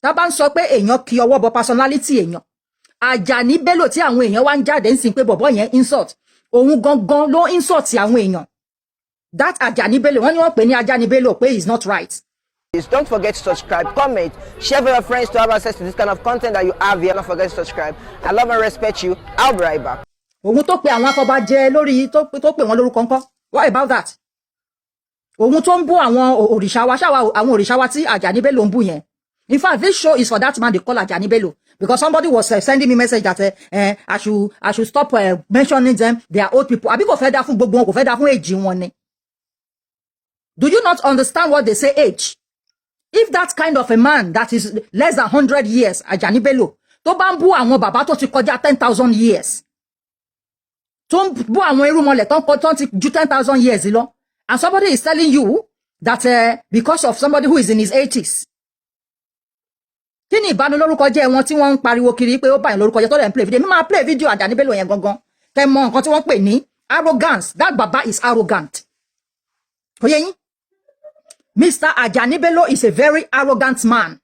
tá bá ń sọ pé èèyàn kí ọwọ́ bọ personality èèyàn Àjàní Bello tí àwọn èèyàn wá ń jáde ń sìn pé bọ̀bọ́ yẹn insult òun gangan ló insult àwọn èèyàn that Àjàní Bello wọ́n ní wọ́n pè ní Àjàní Bello pé is not right. Please don't forget to subscribe, comment, share with your friends to have access to this kind of content that you have here. Don't forget to subscribe. I love and respect you. I'll be right back. Òun tó pe àwọn afọbajẹ lórí tó pe wọn lórúkọ ńkọ́. What about that? Òun tó ń bú àwọn òrìṣà wa àwọn òrìṣà wa tí Àjàní Bello ń bú yẹn. In fact, this show is for that man they call Àjàní Bello because somebody was sending me message that I should stop mentioning them. They are old people. Àbí kò fẹ́ dá fún gbogbo wọn, kò fẹ́ dá fún age wọn ni. Do you not understand what they say age? If that kind of a man that is less than 100 years, Àjàní Bello, tó bá ń bú àwọn bàbá tó ti kọjá 10,000 years, tó ń bú àwọn irúnmọlẹ̀ tó ti ju 10,000 years lọ, and somebody is telling you that because of somebody who is in his 80s, Kini ibanilorukoje wọn tí wọ́n ń pariwo kiri pé ó bá yín lórúkọ jẹ́ tó lè ń play video. Mi máa play video Àjàní Bello yẹn gangan. Kẹ́ mọ̀ nǹkan tí wọ́n pè ní arrogance. That baba is arrogant. Kò yé yín? Mr. Àjàní Bello is a very arrogant man.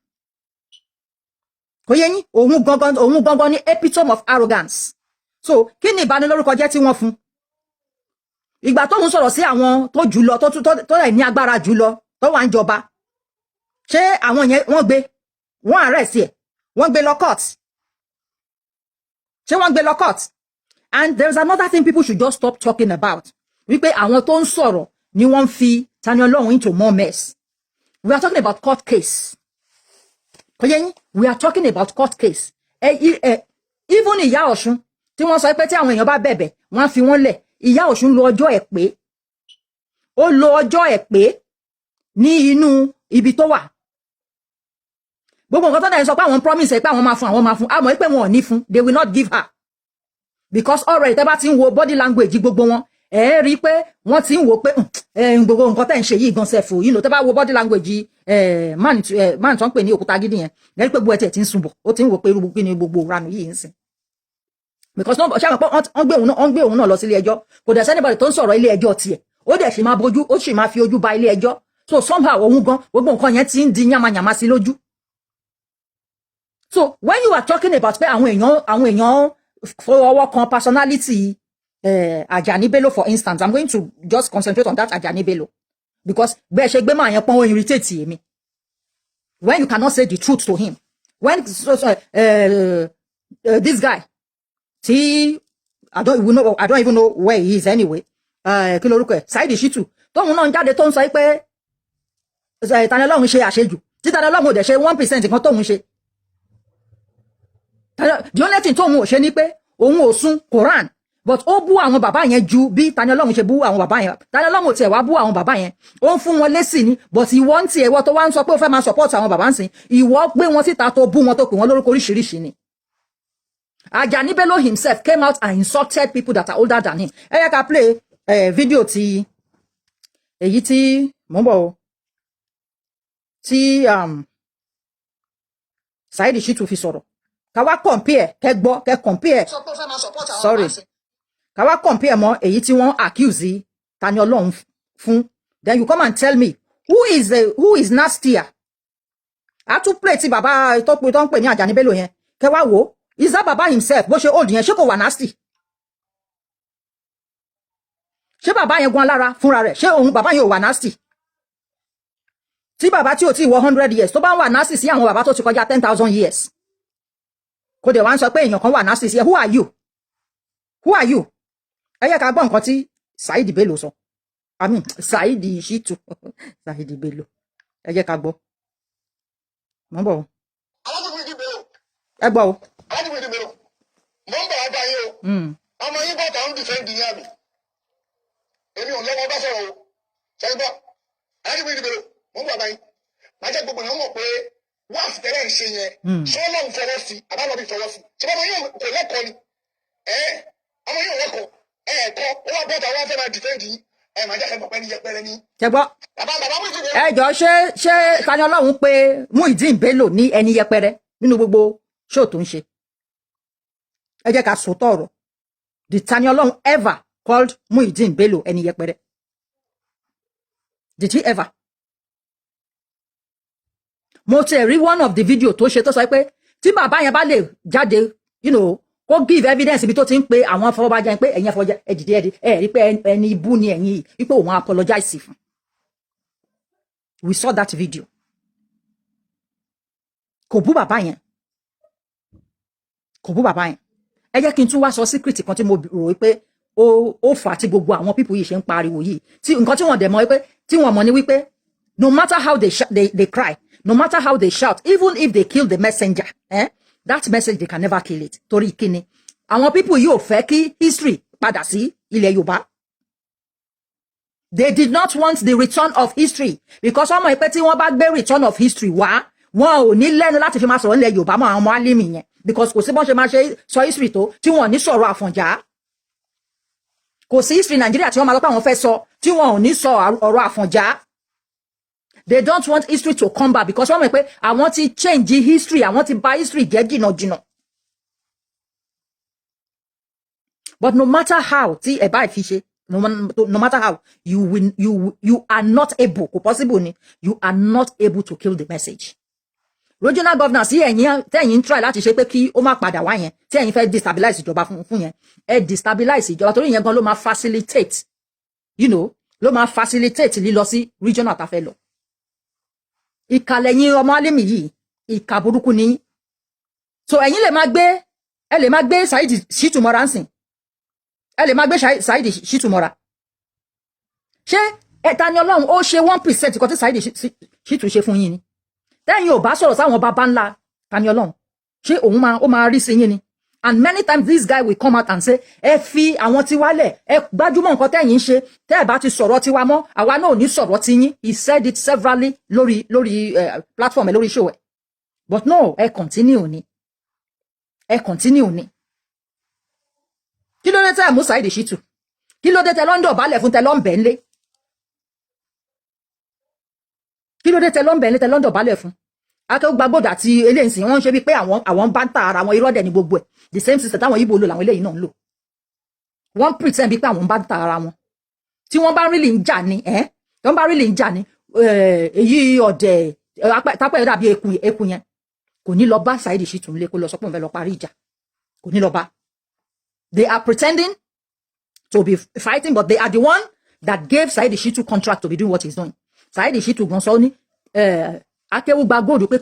Kò yé yín? Òun gangan ni epitome of arrogance. So, Kini ibanilorukoje tí wọ́n fún. Ìgbà tó ń sọ̀rọ̀ sí àwọn tó jù lọ tó lè ní agbára jù lọ tó wà ń jọba. Ṣé àwọn yẹn wọ́n gbé wọ́n arrest ẹ̀ wọ́n gbé lọ court. Ṣé wọ́n gbé lọ court? And there's another thing people should just stop talking about. Wípé àwọn tó ń sọ̀rọ̀ ni wọ́n fi Tani Olorun into more mess. We are talking about court case. We are talking about court case. Even Ìyá Ọ̀ṣun tí wọ́n sọ pé tí àwọn èèyàn bá bẹ̀bẹ̀ wọ́n fi wọ́n lẹ̀. Ìyá Ọ̀ṣun lo ọjọ́ ẹ̀ pé. Ó lo ọjọ́ ẹ̀ pé ní inú ibi tó wà. Gbogbo nǹkan tó dẹ̀ sọ pé àwọn promise pé àwọn máa fún. Àmọ́ pé wọn ò ní fún. They will not give her. Because already tẹ́ bá ti ń wo body language gbogbo wọn. Rí pé wọ́n ti ń wò pé gbogbo nǹkan tẹ́ ń ṣe yìí gan sẹ́fù yìí ló tẹ́ bá wo body language man tó ń pè ní òkúta gidi yẹn lẹ́rí pé gbogbo ẹ̀ ti ń sunbọ̀ ó ti ń wò pé irú kí ni gbogbo ìranù yìí ń sìn because ṣé àwọn pé wọ́n gbé òun náà lọ sí ilé ẹjọ́ kò dẹ̀ sẹ́nibọ̀dì tó ń sọ̀rọ̀ ilé ẹjọ́ tiẹ̀ ó dẹ̀ sì máa bójú ó sì máa fi ojú ba ilé ẹjọ́ so somehow òun gan gbogbo nǹkan yẹn ti ń di yamayama sí lójú. So when you are talking about pé àwọn èèyàn fọwọ́ kan personality Àjàní Bello, for instance, I'm going to just concentrate on that Àjàní Bello because bẹ́ẹ̀ ṣe gbé máa yẹn pọ́n ó irritate me. When you cannot say the truth to him, when this guy, see, I don't even know where he is anyway. Kí lorúkọ ẹ̀ Saidi Shittu tóun náà ń jáde tó ń sọ pé Tani Olorun ṣe àṣejù tí Tani Olorun ò dẹ̀ ṣe 1% nǹkan tóun ṣe. The only thing tóun ò ṣe ni pé òun ò sun Quran. But ó bú àwọn bàbá yẹn ju bí Tani Olorun ṣe bú àwọn bàbá yẹn. Tani Olorun tiẹ̀ wá bú àwọn bàbá yẹn. Ó ń fún wọn lésì ni. But ìwọ ń tiẹ̀ tó wá ń sọ pé ó fẹ́ máa support àwọn bàbá ń sìn. Ìwọ gbé wọn síta tó bú wọn tó pè wọn lórúkọ oríṣiríṣi ni. Àjàní Bello himself came out and insulted people that are older than him. Ẹ yẹ ká play video ti èyí tí mò ń bọ̀ o. Tí Saidi Shittu fi sọ̀rọ̀. Ká wá compare, kẹ́ compare. Sorry. Ká wá compare mọ́ èyí tí wọ́n accuse Tani Olorun fún. Then you come and tell me who is nastier. A tún play tí bàbá tó ń pè ní Àjàní Bello yẹn. Kẹ́ wá wò. Is that bàbá himself bó ṣe old yẹn ṣé kò wà nasty? Ṣé bàbá yẹn gan lára fúnra rẹ̀ ṣé òun bàbá yẹn ò wà nasty? Tí bàbá tí ò tí wọ 100 years tó bá wà nasty sí àwọn bàbá tó ti kọjá 10,000 years. Kò dẹ̀ wá ń sọ pé èèyàn kan wà nasty sí ẹ. Who are you? Who are you? Ẹ yẹ ká gbọ́ nǹkan tí Saidi Bello sọ. I mean Saidi Shittu Saidi Bello. Ẹ yẹ ká gbọ́. Mo ń bọ̀ o. Ẹ gbọ́ o. Mo ń bọ̀ wá bá yín o. Ọmọ yín bọ̀ tàwọn dìfẹ́ǹdì yín àmì. Èmi ò lọ́wọ́ bá sọ̀rọ̀ o. Ṣẹ́yìn bọ́. Alimi Bello mo ń bọ̀ bá yín. Màá jẹ́ gbogbo èèyàn mọ̀ pé wọ́n àfitẹ́rẹ́ ń ṣe yẹn. Ṣé Ọlọ́run fọwọ́ sí? Àbálọ́bí fọwọ́ sí? Ṣé ọmọ yín kò lẹ́kọ̀ọ́ ni? Ọmọ yín ò lẹ́kọ̀ọ́. Ẹ̀ẹ̀kọ́ ó wá bọ́ta wá fẹ́ máa dìfẹ́ǹdì yín. Màá jẹ́ kẹ́kọ̀ọ́ pẹ́ ní yẹpẹrẹ ní. Ṣé gbọ́? Ẹ jọ ṣé Tani Olorun pé Muyideen Bello ní ẹni yẹpẹrẹ nínú gbogbo show tó ń ṣe? Ẹ jẹ́ ká sòótọ́ ọ̀rọ̀. Did Tani Olorun ever called Muyideen Bello ẹni yẹpẹrẹ? Did he ever? mo ti rí one of the video tó ṣe tó sọ pé tí bàbá yẹn bá lè jáde kó give evidence ibi tó ti ń pe àwọn afọwọ́bàjẹ́ yẹn pé ẹ̀yin afọwọ́bàjẹ́ ẹ dìde ẹ rí pé ẹni ibú ni ẹ̀yin yìí wípé òun apologize fún. We saw that video. Kò bú bàbá yẹn. Kò bú bàbá yẹn. Ẹ jẹ́ kí n tún wá sọ secret kan tí mo rò wípé ó fà tí gbogbo àwọn people yìí ṣe ń pariwo yìí. Tí nǹkan tí wọ́n dẹ̀ mọ̀ wípé tí wọ́n mọ̀ ni wípé no matter how they cry, no matter how they shout, even if they kill the messenger, that message they can never kill it. Torí kíni? Àwọn people yìí ò fẹ́ kí history padà sí ilẹ̀ Yorùbá. They did not want the return of history because ọmọ ìpẹ́ tí wọ́n bá gbé return of history wá wọn ò ní lẹ́nu láti fi máa sọ̀rọ̀ nílẹ̀ Yorùbá mọ́ àwọn ọmọ Alimi yẹn because kò sí bọ́n ṣe máa ṣe sọ history tó tí wọ́n ò ní sọ̀rọ̀ Àfọ̀njá. Kò sí history Nàìjíríà tí wọ́n máa lọ pé àwọn fẹ́ sọ tí wọ́n ò ní sọ ọ̀rọ̀ Àfọ̀njá. They don't want history to come back because wọ́n mọ̀ pé àwọn ti change history, àwọn ti bà history jẹ́ jìnnà. But no matter how tí ẹ bá fi ṣe no matter how you are not able, kò possible ni, you are not able to kill the message. Regional governors sí ẹ̀yin try láti ṣe pé kí ó má padà wá yẹn tí ẹ̀yin fẹ́ destabilize ìjọba fún yẹn ẹ destabilize ìjọba torí yẹn gan ló máa facilitate ló máa facilitate lílọ sí regional tá fẹ́ lọ. Ìkàlẹ̀ yín ọmọ Alimi yìí ìkà burúkú ni. So ẹ̀yin lè máa gbé Saheed Shittu mọ́ra ń sìn. Ẹ lè máa gbé Saheed Shittu mọ́ra. Ṣé Tani Olorun ó ṣe 1% kan tí Saheed Shittu ṣe fún yín ni? Tẹ́yìn ò bá sọ̀rọ̀ sáwọn bàbá ńlá Tani Olorun. Ṣé ó máa rí sí yín ni? And many times this guy will come out and say, ẹ fi àwọn tiwa lẹ̀, ẹ gbájúmọ̀ nǹkan tẹ́yìn ṣe, tẹ́ ẹ bá ti sọ̀rọ̀ tiwa mọ́, àwa náà ò ní sọ̀rọ̀ ti yín. He said it severally lórí platform ẹ lórí show ẹ. But no, ẹ continue ni. Ẹ continue ni. Kí ló dé tẹ́ mú Saheed Shittu? Kí ló dé tẹ́ lọ ń dọ̀bálẹ̀ fún tẹ́ lọ ń bẹ̀ ńlé? Kí ló dé tẹ́ lọ ń bẹ̀ ńlé tẹ́ lọ ń dọ̀bálẹ̀ fún? Akẹ́gbàgbọ́dọ̀ àti eléyìí sìn wọ́n ń ṣe bí pé àwọn bá ń ta ara wọn irọ́ dẹ̀ ní gbogbo ẹ̀. The same system táwọn Igbo lò làwọn eléyìí náà ń lò. Wọ́n pretend bí pé àwọn bá ń ta ara wọn. Tí wọ́n bá really ń jà ní tí wọ́n bá really ń jà ní èyí ọ̀dẹ̀ tápẹ́ yẹn dàbí eku yẹn kò ní lọ bá Saheed Shittu nílé kó lọ sọ pé òun fẹ́ lọ parí ìjà. Kò ní lọ bá. They are pretending to be fighting, but they are the one that gave Saheed Shittu contract to be doing what he's doing. Saheed Shittu gan sọ ní Akéwùgbà Gold pé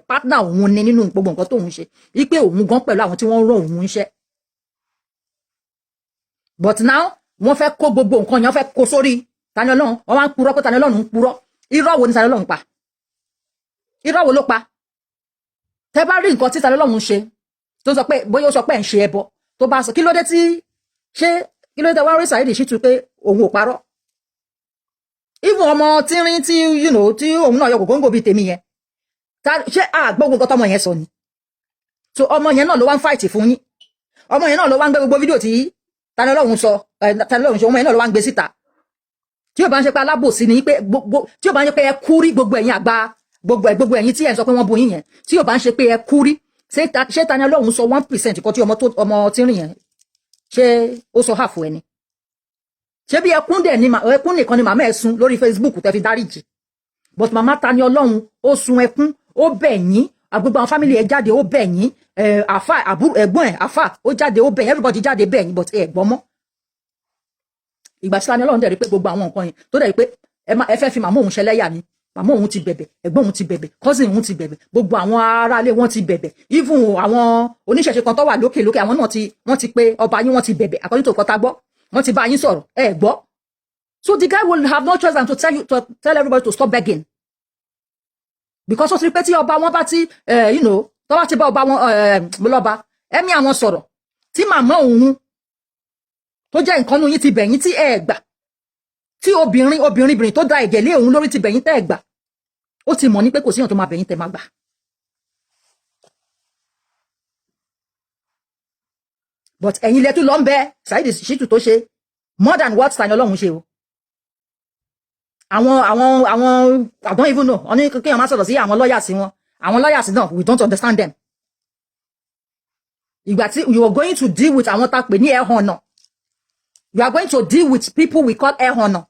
partner òun ni nínú gbogbo nǹkan tóun ṣe wípé òun gan pẹ̀lú àwọn tí wọ́n rán òun iṣẹ́. But now wọ́n fẹ́ kó gbogbo nǹkan yẹn wọ́n fẹ́ kó sórí Tani Olorun wọ́n wá ń purọ́ pé Tani Olorun ń purọ́. Irọ́ wo ni Tani Olorun pa? Irọ́ wo ló pa? Tẹ́ bá rí nǹkan tí Tani Olorun ṣe tó sọ pé bóyá ó sọ pé ń ṣe ẹbọ tó bá sọ kí ló dé wá rí Saheed Shittu pé òun ò parọ́. Even ọmọ tínrín tí tí òun náà yọ gògóńgò bíi tèmi yẹn ṣé àgbọ̀gbọ̀ nǹkan tọmọ yẹn sọ ni. So ọmọ yẹn náà ló wá ń fight fún yín. Ọmọ yẹn náà ló wá ń gbé gbogbo fídíò tí Tani Olorun sọ ọmọ yẹn náà ló wá ń gbé síta. Tí ò bá ń ṣe pé alábòsí ni pé tí ò bá ń ṣe pé ẹ kú rí gbogbo ẹ̀yin àgbà gbogbo ẹ̀yin tí ẹ̀ ń sọ pé wọ́n bu yín yẹn tí ò bá ń ṣe pé ẹ kú rí ṣé Tani Olorun sọ 1% kan tí ọmọ tínrín yẹn ṣé ó sọ half ẹni. Ṣé bí ẹkún nìkan ni màmá ẹ̀ sun lórí Facebook tẹ́ fi dáríjì. But màmá Tani Olorun ó sun ẹkún ó bẹ̀ yín gbogbo àwọn family ẹ̀ jáde ó bẹ̀ yín àfà ẹ̀gbọ́n ẹ̀ àfà ó jáde ó bẹ̀ yín everybody jáde bẹ̀ yín but ẹ̀ gbọ́ mọ́. Ìgbà tí Tani Olorun dẹ̀ rí pé gbogbo àwọn nǹkan yẹn tó dẹ̀ rí pé ẹ fẹ́ fi màmá òun ṣẹlẹ́yà ni màmá òun ti bẹ̀bẹ̀ ẹ̀gbọ́n òun ti bẹ̀bẹ̀ cousin òun ti bẹ̀bẹ̀ gbogbo àwọn aráalé wọn ti bẹ̀bẹ̀ even àwọn oníṣẹ̀ṣe kan tó wà lókè àwọn náà wọ́n ti pé ọba yín wọ́n ti bẹ̀bẹ̀ according to kọ́ta gbọ́ wọ́n ti bá yín sọ̀rọ̀ ẹ gbọ́. So the guy will have no choice than to tell everybody to stop begging because ó ti rí pé tí ọba wọn bá ti tó bá ti bá ọba wọn lọ́ba ẹ̀mí àwọn sọ̀rọ̀ tí màmá òun tó jẹ́ nǹkan nù yín ti bẹ̀yìn tí ẹ gbà tí obìnrin tó da ẹ̀jẹ̀ lé òun lórí ti bẹ̀yìn tẹ́ ẹ gbà ó ti mọ̀ ní pé kò síyàn tó máa bẹ̀yìn tẹ́ máa gbà. But ẹ̀yin lẹ́tú lọ ń bẹ Saheed Shittu tó ṣe more than what Tani Olorun ṣe o. Àwọn I don't even know wọ́n ní kí wọ́n máa sọ̀rọ̀ sí àwọn lawyers wọn àwọn lawyers náà we don't understand them. Ìgbà tí you are going to deal with àwọn tá pè ní air honor you are going to deal with people we call air honor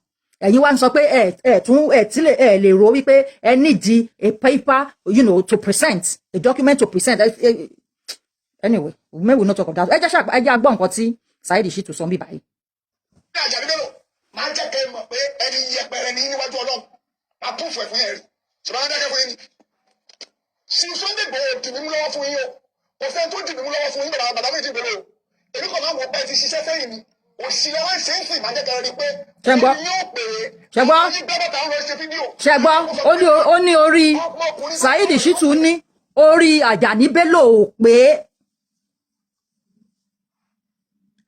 ẹ̀yin wá ń sọ pé ẹ lè rò wípé ẹ need a paper, you know, to present a document to present. Anyway, we will not talk about that. ẹ jẹ́ agbọ́n nǹkan tí Saheed Shittu sọ ń bí báyìí. Àjàní Bello máa ń jẹ́ kẹ́ ẹ mọ̀ pé ẹni yẹpẹrẹ ní níwájú Ọlọ́run máa kún fún ẹ̀fún yẹn rí ṣùgbọ́n àwọn dákẹ́ fún yín ni. Sin Sunday Igboho dì mí mú lọ́wọ́ fún yín o kò sẹ́ni tó dì mí mú lọ́wọ́ fún yín bàbá méjì Bello o èmi kàn máa wọ pé ti ṣiṣẹ́ sẹ́yìn mi òṣìlẹ̀ wá ń ṣe ń sìn máa jẹ́ kẹ́ ẹ rí pé ẹni yóò pè é àwọn yín gbẹ́bọ̀ táwọn lọ ṣe fídíò. ṣẹgbọ́ ó ní orí Saheed Shittu ní orí Àjàní Bello ò pé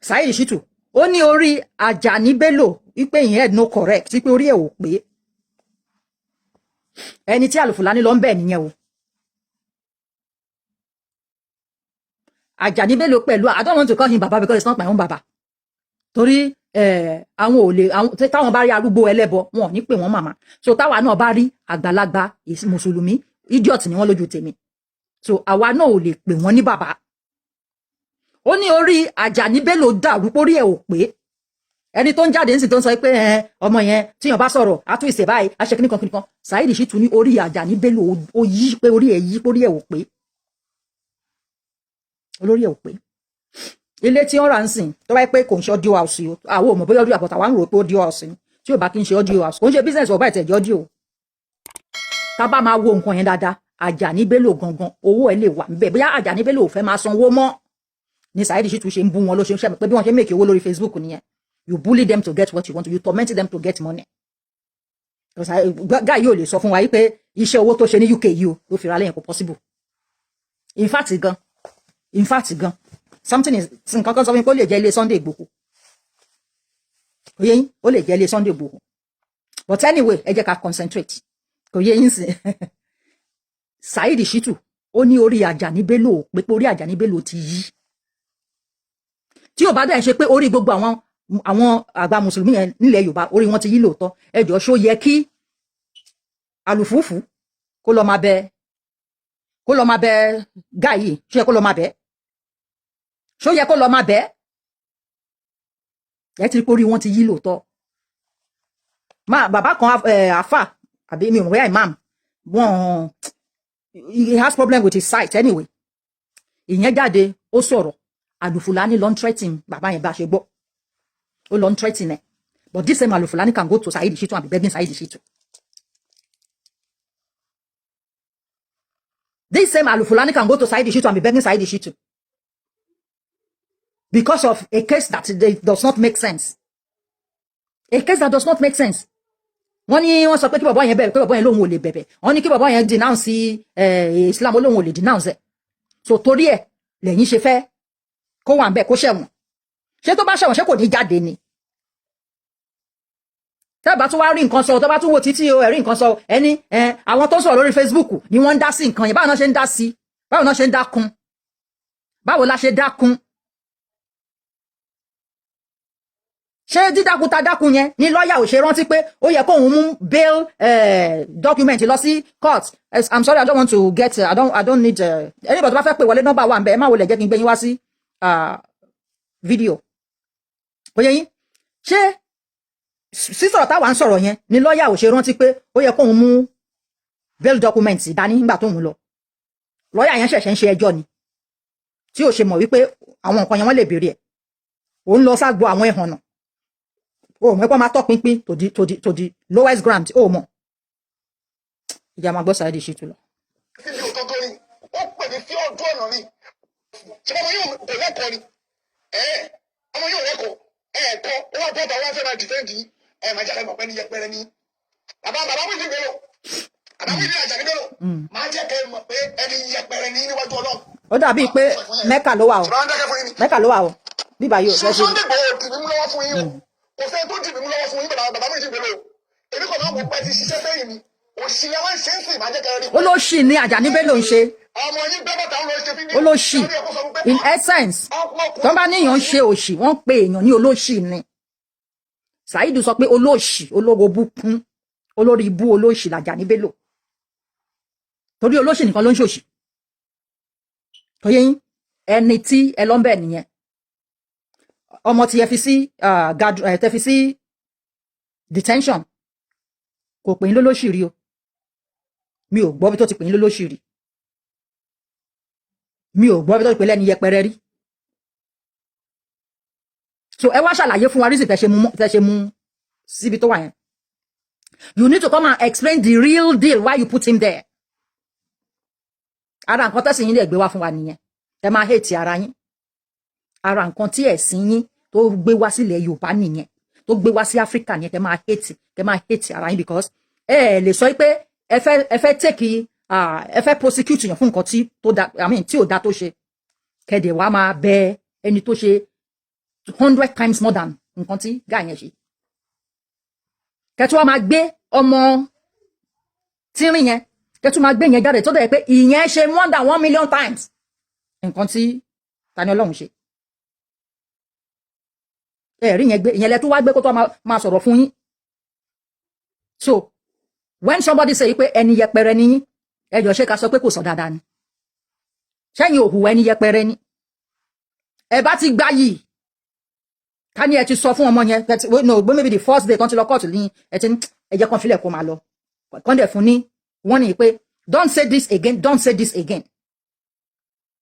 Saheed Shittu ó ní orí Àjàní Bello wípé ìyẹn no correct wípé orí ẹ̀ ò pé ẹni tí Alufulani lọ ń bẹ̀ nìyẹn o. Àjàní Bello pẹ̀lú I don't want to call him baba because it's not my own baba. Torí àwọn ò lè táwọn bá rí arúgbó ẹlẹ́bọ wọn ò ní pè wọ́n màmá. So táwa náà bá rí àgbàlagbà mùsùlùmí idiot ni wọ́n lójú tèmi. So àwa náà ò lè pè wọ́n ní bàbá. Ó ní orí Àjàní Bello dàrú pórí ẹ̀ ò pé. Ẹni tó ń jáde nísìn tó ń sọ pé ọmọ yẹn tíyàn bá sọ̀rọ̀ á tún ìṣe báyìí á ṣe kíníkan kíníkan. Saheed Shittu ní orí Àjàní Bello ó yí pé orí ẹ̀ yí pórí ẹ̀ ò pé. Olórí ẹ̀ ò pé. Ilé tí wọ́n rà ń sìn tó bá yẹ pé kò ń ṣe audio house o àwọn ò mọ̀ bóyá audio àpọ̀tà wà ń rò pé audio house ni tí ò bá kí ń ṣe audio house kò ń ṣe business ọba ìtẹ̀jọ́ audio. Tá bá máa wo nǹkan yẹn dáadáa Àjàní Bello gangan owó ẹ̀ lè wà ń bẹ̀ bóyá Àjàní Bello ò fẹ́ máa sanwó mọ́ ni Saheed Shittu ṣe ń bú wọn ló ṣe ń ṣe pé bí wọ́n ṣe ń make owó lórí Facebook nìyẹn. You bully them to get what you want you torment them to get money. Guy yóò lè sọ fún wa yìí pé iṣẹ́ owó tó ṣe ní UK yìí o ló fi ra lẹ́yìn kò possible. In fact gan something is nǹkan kan sọ fún mi pé ó lè jẹ́ ilé Sunday Igboho kò yé yín ó lè jẹ́ ilé Sunday Igboho but anyway ẹ jẹ́ ká concentrate kò yé yín sí Saheed Shittu ó ní orí Àjàní Bello pé orí Àjàní Bello ti yí tí ò bá dẹ̀ ṣe pé orí gbogbo àwọn àgbà mùsùlùmí yẹn nílẹ̀ Yorùbá orí wọn ti yí lóòótọ́ ẹ jọ̀ọ́ ṣó yẹ kí alùfùfù kó lọ máa bẹ gáà yìí ṣó yẹ kó lọ máa bẹ ṣó yẹ kó lọ máa bẹ ẹ ti rí pé orí wọn ti yí lóòótọ́ bàbá kan àfà àbí mi ò mọ̀ bóyá imam wọn he has problem with his sight anyway ìyẹn jáde ó sọ̀rọ̀ Alufulani ló ń threaten bàbá yẹn bá ṣe gbọ́ ó lọ ń threaten ẹ but this same Alufulani can go to Saheed Shittu and be begging Saheed Shittu. This same Alufulani can go to Saheed Shittu and be begging Saheed Shittu because of a case that does not make sense. A case that does not make sense. Wọ́n ní wọ́n sọ pé kí bàbá yẹn bẹ̀rẹ̀ pé bàbá yẹn lóhun ò lè bẹ̀bẹ̀. Wọ́n ní kí bàbá yẹn denounce Islam lóhun ò lè denounce ẹ̀. So torí ẹ̀ lẹ́yìn ṣe fẹ́ kó wà ń bẹ̀ kó ṣẹ̀wọ̀n. Ṣé tó bá ṣẹ̀wọ̀n ṣé kò ní jáde ni? Tẹ́ bá tún wá rí nǹkan sọ tó bá tún wo títí o ẹ̀rí nǹkan sọ ẹni àwọn tó ń sọ̀rọ̀ lórí Facebook ni wọ́n ń dá sí nǹkan yẹn báwo náà ṣe ń dá sí báwo náà ṣe ń dákun báwo la ṣe dákun ṣé dídákun ta dákun yẹn ni lọ́ọ̀yà ò ṣe rántí pé ó yẹ kóun mú bail document lọ sí court. I'm sorry I don't want to get I don't need anybody tó bá fẹ́ pè wọlé nọ́mbà wà ń bẹ ẹ má wọlé jẹ́ kí n gbé yín wá sí fídíò ó yẹ yín ṣé sísọ̀rọ̀ táwa ń sọ̀rọ̀ yẹn ni lọ́ọ̀yà ò ṣe rántí pé ó yẹ kóun mú bail document dání nígbà tóun lọ lọ́ọ̀yà yẹn ṣẹ̀ṣẹ̀ ń ṣe ẹjọ́ ni tí ò ṣe mọ̀ wípé àwọn nǹkan yẹn wọ́n lè béèrè ẹ̀ òun lọ ságbo àwọn ẹ̀hànnà o mọ̀ pé máa tọ́ pinpin to the lowest ground o mọ̀ ìjà máa gbọ́ Saheed Shittu lọ. Fídíò kankan ni ó pè mí sí ọdún ọ̀nà ni ṣé ọmọ yóò kò lẹ́kọ̀ọ́ ni ọmọ yóò lẹ́kọ̀ọ́ ẹ̀ẹ̀kọ́ ó wà bọ́ọ̀bà wá fẹ́ máa dìfẹ́ǹdì máa jẹ́ kẹ́mọ̀ pẹ́ ní yẹpẹrẹ ní bàbá wíìlì Bello bàbá wíìlì Àjàní Bello máa jẹ́ kẹ́mọ̀ pé ẹni yẹpẹrẹ ní níwájú Ọlọ́run. Ó dàbí pé Mẹ́kà ló wà o Mẹ́kà ló wà o bíbá yóò fẹ́ ṣe. Sunday Igboho dì mí mú lọ́wọ́ fún yín o kò sẹ́ni tó dì mí mú lọ́wọ́ fún yín bàbá wíìlì Bello èmi kò máa wọ pẹ́ ti ṣiṣẹ́ sẹ́yìn mi òṣìlẹ̀ wá ń ṣe ń sìn máa jẹ́ kẹ́rẹ́ rí. Olóṣì ni Àjàní Bello ń ṣe ọmọ yín gbẹ́ bọ́ta ń lọ ṣe fídíò. olóṣì in essence tó bá níyàn ń ṣe òṣì wọ́n pe èèyàn ní olóṣì ni Saheed sọ pé olóṣì ológo búkún olórí ibú olóṣì l'Àjàní Bello torí olóṣì nìkan ló ń ṣòṣì tó yẹ yín ẹni tí ẹ lọ ń bẹ̀ nìyẹn ọmọ tí ẹ fi sí detention kò pè yín lólóṣìírí o mi ò gbọ́ bí tó ti pè yín lólóṣìírí mi ò gbọ́ bí tó ti pè lẹ́ni yẹpẹrẹ rí so ẹ wá ṣàlàyé fún wa reason tẹ́ ṣe mú síbi tó wà yẹn you need to come and explain the real deal why you put him there ara nǹkan tẹ́sìn yín lè gbé wá fún wa nìyẹn ẹ máa hate ara yín ara nǹkan tí ẹ̀sìn yín tó gbé wá sílẹ̀ Yorùbá nìyẹn tó gbé wá sí Áfíríkà nìyẹn kẹ́ máa hate ara yín because ẹ lè sọ pé ẹ fẹ́ take ẹ fẹ́ prosecute yàn fún nǹkan tí ò dá tó ṣe kẹ́dẹ̀ wá máa bẹ ẹni tó ṣe 100 times more than nǹkan tí guy yẹn ṣe kẹ́tù wá máa gbé ọmọ tínrín yẹn kẹ́tù máa gbé yẹn jáde tó dẹ̀ pé ìyẹn ṣe more than 1 million times nǹkan tí Tani Olorun ṣe ẹ̀rí yẹn gbé ìyẹn lẹ́tú wá gbé kó tó máa sọ̀rọ̀ fún yín so when somebody say pé ẹni yẹpẹrẹ ni yín ẹjọ́ ṣe ká sọ pé kò sọ dáadáa ni ṣẹ́yìn òhù ẹni yẹpẹrẹ ni ẹ bá ti gbá yìí ká ní ẹ ti sọ fún ọmọ yẹn no maybe the first day kan ti lọ kóòtù ní ẹ ti ẹ jẹ́ kan filẹ̀ kó máa lọ kan dẹ̀ fún ní wọ́n ní pé don't say this again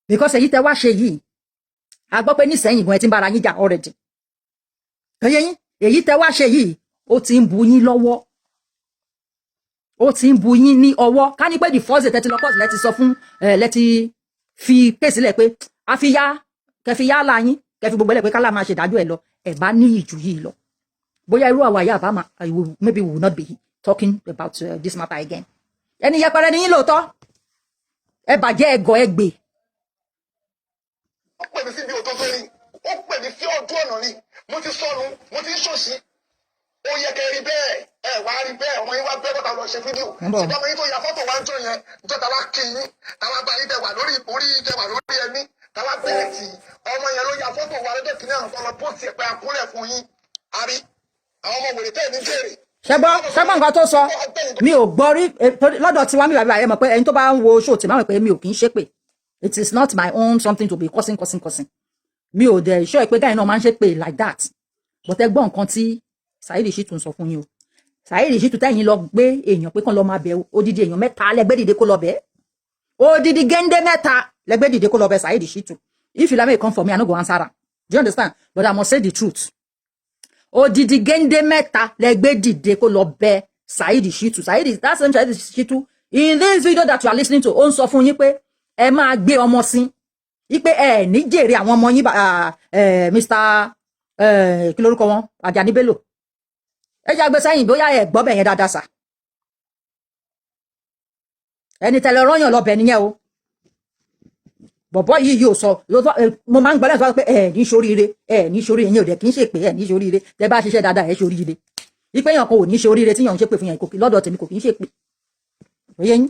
because èyí tẹ wá ṣe yìí a gbọ́ pé nísẹ̀yìn gan ẹ ti ń bára yín jà already ẹyẹ yín èyí tẹ wá ṣe yìí ó ti ń bu yín lọ́wọ́ ó ti ń bu yín ní ọwọ́ ká ní pé the first day tẹ́tí lọ kóòtù lẹ́ti sọ fún lẹ́ti fi pèsè lẹ̀ pé a fi yá kẹfì yá la yín kẹfì gbogbo ẹlẹ́ pé kálá máa ṣe ìdájọ́ ẹ lọ ẹ bá ní ìjù yìí lọ bóyá irú àwa yà bá maybe we will not be talking about this matter again ẹni yẹpẹrẹ ni yín lóòótọ́ ẹ bàjẹ́ ẹgọ ẹ gbè. ó pè mí síbi òtótó ni ó pè mí sí ọdún ọ̀nà ni mo ti sọnù mo ti ń ṣòṣì ó yẹ kẹ́ rí bẹ́ẹ̀ ẹ wá rí bẹ́ẹ̀ ọmọ yín wá bẹ́ẹ̀ bọ́ta lọ ṣe fídíò ṣùgbọ́n ọmọ yín tó ya fọ́tò wá ń jọ yẹn níjọ́ tàwa kí yín tàwa bá yín tẹwà lórí orí tẹwà lórí ẹmí tàwa bẹ̀rẹ̀ tì ọmọ yẹn ló ya fọ́tò wá lọ́jọ́ kìíní àwọn tó lọ pósì ẹ̀pẹ́ akúnlẹ̀ fún yín àrí àwọn ọmọ wèrè tẹ́ẹ̀ ní jèrè. ṣẹ́gbọ́n nǹkan tó sọ mi ò gbọ́ rí lọ́dọ̀ tiwa mi bàbá ẹ mọ̀ pé ẹni tó bá ń wo ṣó tì máa mọ̀ pé mi ò kì í ṣépè it is not my own something to be cussing mi ò dẹ̀ ṣọ́ ẹ pé gáyìn náà máa ń ṣépè like that but ẹ gbọ́ nǹkan tí Saheed Shittu ń sọ fún yín o Saheed Shittu tẹ́yìn lọ gbé èèyàn pé kàn lọ máa bẹ odidi èèyàn mẹ́ta lẹ́gbẹ́ dìde kó lọ bẹ́ odidi géńdé mẹ́ta lẹ́gbẹ́ dìde kó lọ bẹ Saheed Shittu if you come for me I no go answer am do you understand but I must say the truth odidi géńdé mẹ́ta lẹ́gbẹ́ dìde kó lọ bẹ Saheed Shittu that same Saheed Shittu in this video that you are listening to ó ń sọ fún yín pé ẹ máa gbé ọmọ sí wípé ẹ ní jèrè àwọn ọmọ yín Mr kí lórúkọ wọn Ajani Bello ẹ jẹ́ àgbẹ̀ sẹ́yìn bóyá ẹ gbọ́ bẹ̀ yẹn dáadáa sà ẹni tẹ̀lé rọ́yàn lọ́bẹ̀ nìyẹn o bọ̀bọ́ yìí yóò sọ mo máa ń gbọ́dọ̀ sọ pé ẹ ní ṣoríire yẹn ò dẹ̀ kì í ṣe pé ẹ ní ṣoríire tẹ bá ṣiṣẹ́ dáadáa ẹ ṣoríire wípé yàn kan ò ní ṣoríire tí yàn ń ṣe pé fún yàn lọ́dọ̀ tèmi kò kì í ṣe pé òye yín.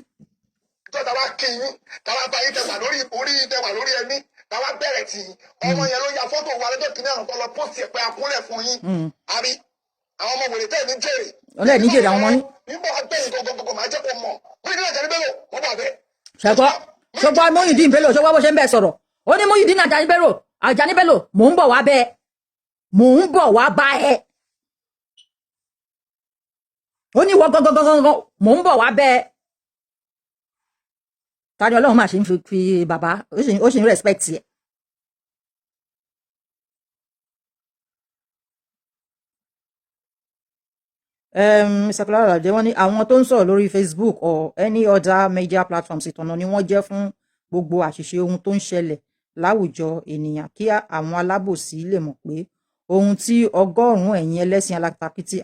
ìjọ tàwa kí yín tàwa bá yín tẹwà lórí orí tẹwà lórí ẹmí tàwa bẹ̀rẹ̀ tì ọmọ yẹn ló ya fọ́tò wa lọ́jọ́ kìíní àwọn tó lọ pósì ẹ̀pẹ́ akúnlẹ̀ fún yín àrí àwọn ọmọ wèrè tẹ́ẹ̀ ní jèrè. ọlẹ́ ní jèrè àwọn ọmọ yín. nígbà wàá gbẹ̀yìn gọgọgọgọ máa jẹ́ kó mọ̀ bí ní Ajani Bello wọ́n bà bẹ́ẹ̀. ṣùgbọ́n Muyideen Bello ṣọwọ́ bó ṣe ń bẹ̀ sọ̀rọ̀ ó ní Muyideen Ajani Bello mò ń bọ̀ wá bẹ́ẹ̀ mò ń bọ̀ wá bá ẹ ó ní wọ́n gangan mò ń bọ̀ wá bẹ́ẹ̀ Tani Olorun máa ṣe ń fi bàbá ó ṣe ń respect ẹ. Mr. Clara Alade wọ́n ní àwọn tó ń sọ̀rọ̀ lórí Facebook or any other media platforms ìtọ̀nà ni wọ́n jẹ́ fún gbogbo àṣìṣe ohun tó ń ṣẹlẹ̀ láwùjọ ènìyàn kí àwọn alábòsí lè mọ̀ pé ohun tí ọgọ́rùn-ún ẹ̀yin ẹlẹ́sìn alákatakítí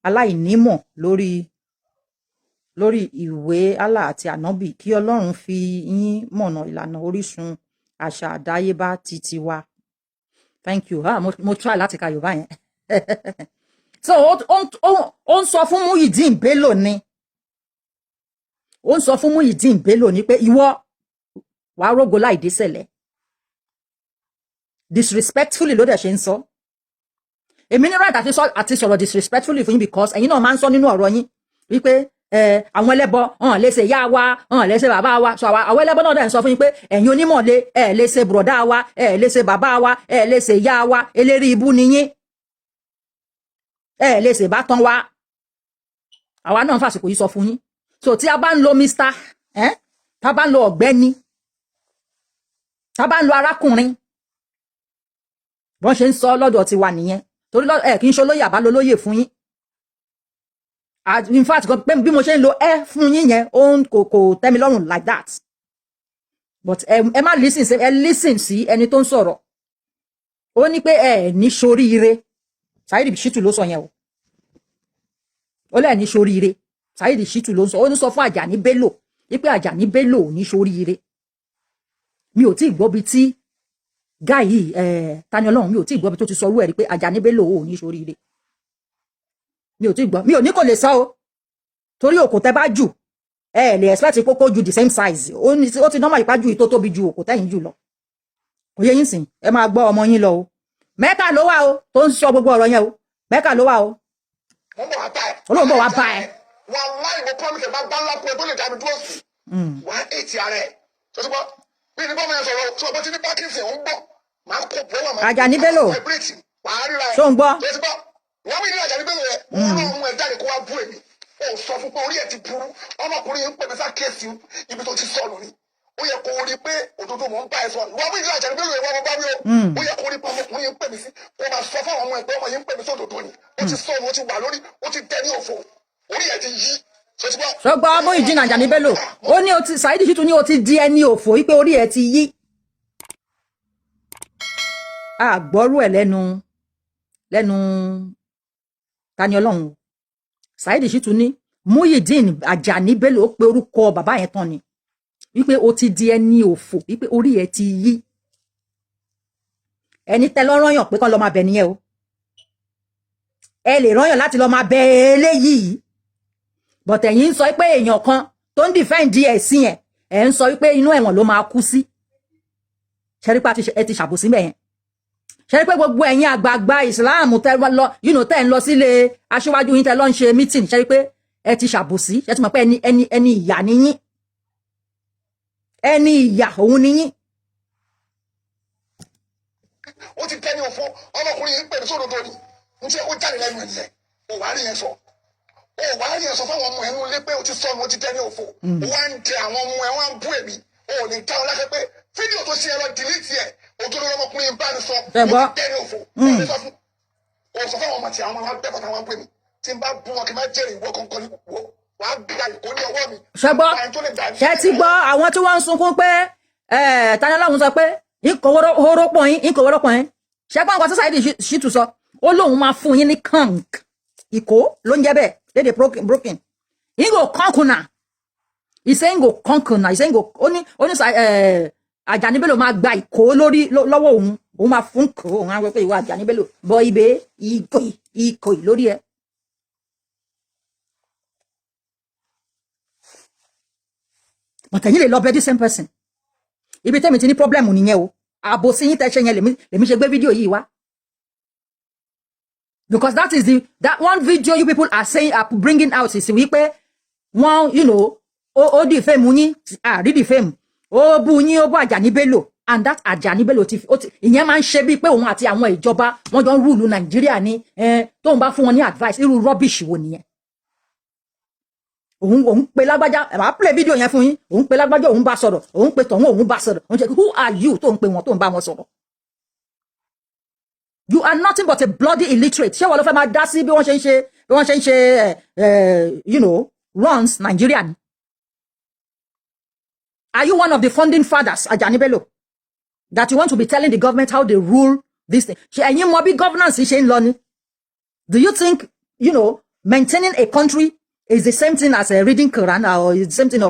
aláìnímọ̀ lórí ìwé Allah àti ànábì kí Ọlọ́run fi yín mọ̀nà ìlànà orísun àṣà àdáyébá títí wa. Thank you. Mo try láti ka Yorùbá yẹn. So ó ń sọ fún Muyideen Bello ni ó ń sọ fún Muyideen Bello ni pé ìwọ wàá rógo láì dé sẹ̀lẹ̀ disrespectfully ló dẹ̀ ṣe ń sọ èmi ní right àti sọ̀rọ̀ disrespectfully fún yín because ẹ̀yin náà máa ń sọ nínú ọ̀rọ̀ yín wípé àwọn ẹlẹ́bọ hàn lè ṣe ìyá wa hàn lè ṣe bàbá wa so àwọn ẹlẹ́bọ náà dẹ̀ ń sọ fún yín pé ẹ̀yin onímọ̀le lè ṣe bùrọ̀dá wa lè ṣe bàbá wa lè ṣe ìyá wa eléri ibú ni yín ẹ lè ṣe bá tán wá àwa náà fàsìkò yìí sọ fún yín so tí a bá ń lo mr tá bá ń lo ọ̀gbẹ́ni tá bá ń lo arákùnrin bọ́n ṣe ń sọ lọ́dọ̀ ti wà nìyẹn torí kì í ṣe olóyè àbá lólóyè fún yín in fact bí mo ṣe ń lo fún yín yẹn kò tẹ́ mi lọ́rùn like that but ẹ má listen sí ẹni tó ń sọ̀rọ̀ ó ní pé ẹ ní ṣoríire Saheed Shittu ló sọ yẹn ó lẹ́ẹ̀ ní ṣoríire Saheed Shittu ló ń sọ ó ní sọ fún Àjàní Bello wípé Àjàní Bello ò ní ṣoríire mi ò tí ì gbọ́ bí tí guy yìí Tani Olorun mi ò tí ì gbọ́ bí tó ti sọ orú ẹ̀ rí pé Àjàní Bello ò ní ṣoríire mi ò tí ì gbọ́ mi ò ní kò lè sọ o torí òkò tẹ́ bá jù ẹ lè expect pé kó ju the same size ó ti normal ìpájú yìí tó tóbi ju òkò tẹ́yìn jù lọ kò yé yín sìn ẹ máa gbọ́ ọmọ yín lọ o Mẹ́kà ló wà o tó ń sọ gbogbo ọ̀rọ̀ yẹn o Mẹ́kà ló wà o Ọlọ́run bọ̀ wá bá ẹ. wọn láì mo promise máa bá ńlá pé tó lè dá mi dúró sí wàá ètì ara ẹ tó ti gbọ́ bí ní bọ́ọ̀mù yẹn sọ̀rọ̀ tí o bá ti ní Parkinson ń gbọ́ máa kó bọ́ọ̀mù máa Àjàní Bello wàá ríra ẹ ṣó ń gbọ́ tó ti gbọ́ wọ́n wí ní Àjàní Bello yẹn wọ́n náà mú ẹ jáde kó wá bú èmi ó sọ fún pé orí ẹ ti burú ọmọkùnrin yìí ń pè mí sá kéèsì ibi tó ti sọnù ni ó yẹ kó rí pé òdodo mò ń bá ẹ sọ wọ́n wí ní Àjàní Bello yẹn wọ́n bá mi ó yẹ kó rí pé ọmọkùnrin yìí ń pè mí sí kó máa sọ fún àwọn ọmọ ẹgbẹ́ ọmọ yìí ń pè mí sódodo ni ó ti sọnù ó ti wà lórí ó ti tẹ́ ní òfò orí ẹ ti yí ṣọgbà ọmọ ìjìnà Àjàní Bello ó ní Saheed Shittu ní o ti di ẹni òfò wípé orí ẹ ti yí àgbọ́rú ẹ̀ lẹ́nu Tani Olorun Saheed Shittu ní Muyideen Àjàní Bello ó pe orúkọ bàbá yẹn tán ni wípé o ti di ẹni òfò wípé orí ẹ ti yí ẹni tẹ́ lọ rányàn pé kán lọ máa bẹ nìyẹn o ẹ lè rányàn láti lọ máa bẹ eléyìí but ẹ̀yin ń sọ pé èèyàn kan tó ń defend ẹ̀sìn ẹ̀ ń sọ pé inú ẹ̀wọ̀n ló máa kú sí ṣẹ́rípá ẹ ti ṣàbòsí mẹ́yẹn ṣẹ́rí pé gbogbo ẹ̀yin àgbààgbà Islam tẹ́ ń lọ sílé aṣíwájú yín tẹ́ lọ ń ṣe meeting ṣẹ́rí pé ẹ ti ṣàbòsí ṣẹ́ ti mọ̀ pé ẹni ìyà ni yín ẹni ìyà òun ni yín. ó ti tẹ́ ní òfò ọmọkùnrin yìí ń pè ní sódodo ni n ṣe ó jáde lẹ́nu ẹ̀ nìyẹn ò wá rí yẹn sọ fáwọn ọmọ ẹnu lé pé ó ti sọnù ó ti tẹ́ ní òfò ó wá ń jẹ àwọn ọmọ ẹ wá ń bú èmi ó ní ká ọ lákẹ́ pé fídíò tó ṣe ẹ lọ dìlítì ẹ òdodo ọmọkùnrin bá ní sọ ó ti tẹ́ ní òfò ó sọ fáwọn ọmọ tí àwọn ọmọ bẹ́ẹ̀ bọ́ta wọn pè mí tí n bá bú wọn kí n má jẹ́rìí ìwọ kankan ní wo wàá gba ìkó ní ọwọ́ mi. ṣẹgbọ́ ṣẹ ti gbọ́ àwọn tí wọ́n ń sunkún pé Tani Olorun sọ pé ìkòwòrọ́pọ̀ yín ṣẹgbọ́n nǹkan tí Saheed Shittu sọ ó lóun máa fún yín ní kank ìkó ló ń jẹ́ bẹ́ẹ̀ lédè broken ìgò kankuna ìsẹ́yìngò kankuna ìsẹ́yìngò ó ní Àjàní Bello máa gba ìkó lọ́wọ́ òun máa fún kó òun á wẹ́ pé ìwà Àjàní Bello bọ ibẹ̀ ìkòì lórí ẹ. Mọ̀tẹ̀yìn lè lọ bẹ́ẹ̀ the same person ibi tẹ́mi ti ní problem nìyẹn o àbòsí yín tẹ́ ṣe yẹn lèmi ṣe gbé fídíò yìí wá. Because that one video you people are saying are bringing out is wípé wọ́n ó defame yín rí defame ó bú yín ó bú Àjàní Bello and that Àjàní Bello ìyẹn máa ń ṣe bíi pé òun àti àwọn ìjọba wọ́n jọ ń rúùlù Nàìjíríà ní tóun bá fún wọn ní advice irú rubbish wo nìyẹn. òun pe lágbájá màá play video yẹn fún yín òun pe lágbájá òun bá sọ̀rọ̀ òun pe tọ̀hún òun bá sọ̀rọ̀ òun ṣe who are you tó ń pe wọn tó ń bá wọn sọ̀rọ̀. You are nothing but a bloody illiterate. Ṣé wọ́n ló fẹ́ máa dá sí bí wọ́n ṣe ń ṣe runs Nigeria ni? Are you one of the founding fathers, Àjàní Bello, that you want to be telling the government how they rule this thing? Ṣé ẹ̀yin mọ̀ bí governance ṣe ń lọ ni? Do you think maintaining a country is the same thing as reading Quran or is the same thing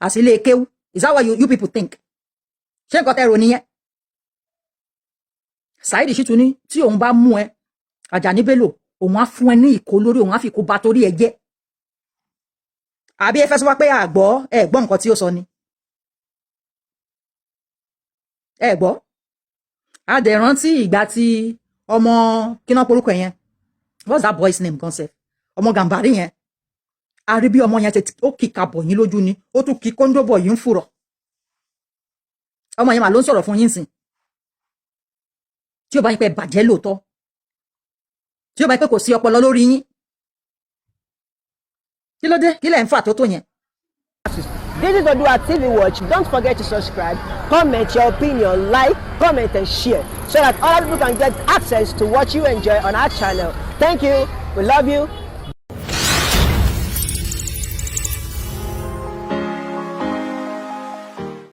as ilé kéwú? Is that what you people think? Ṣé nǹkan tẹ́ ro nìyẹn? Saheed Shittu ní tí òun bá mú ẹ Àjàní Bello òun á fún ẹ ní ìkó lórí òun á fi kó ba torí ẹ jẹ́ àbí ẹ fẹ́ sọ wá pé ẹ gbọ́ nǹkan tí ó sọ ni ẹ gbọ́ adẹ̀rántí ìgbà tí ọmọ kíná porúkọ yẹn what's that boy's name concept ọmọ Gàmbàrí yẹn a rí bí ọmọ yẹn ó kì kabọ̀ yín lójú ni ó tún kí kóńdóbọ̀ yín fùrọ̀ ọmọ yẹn mà ló ń sọ̀rọ̀ fún yín sìn tí ó bá yín pẹ́ bàjẹ́ lóòótọ́ tí ó bá pé kò sí ọpọlọ lórí yín. Kí ló dé? Kí lẹ̀ ń fà tó tó yẹn? This is ODUA TV Watch. Don't forget to subscribe, comment your opinion, like, comment and share so that other people can get access to what you enjoy on our channel. Thank you. We love you.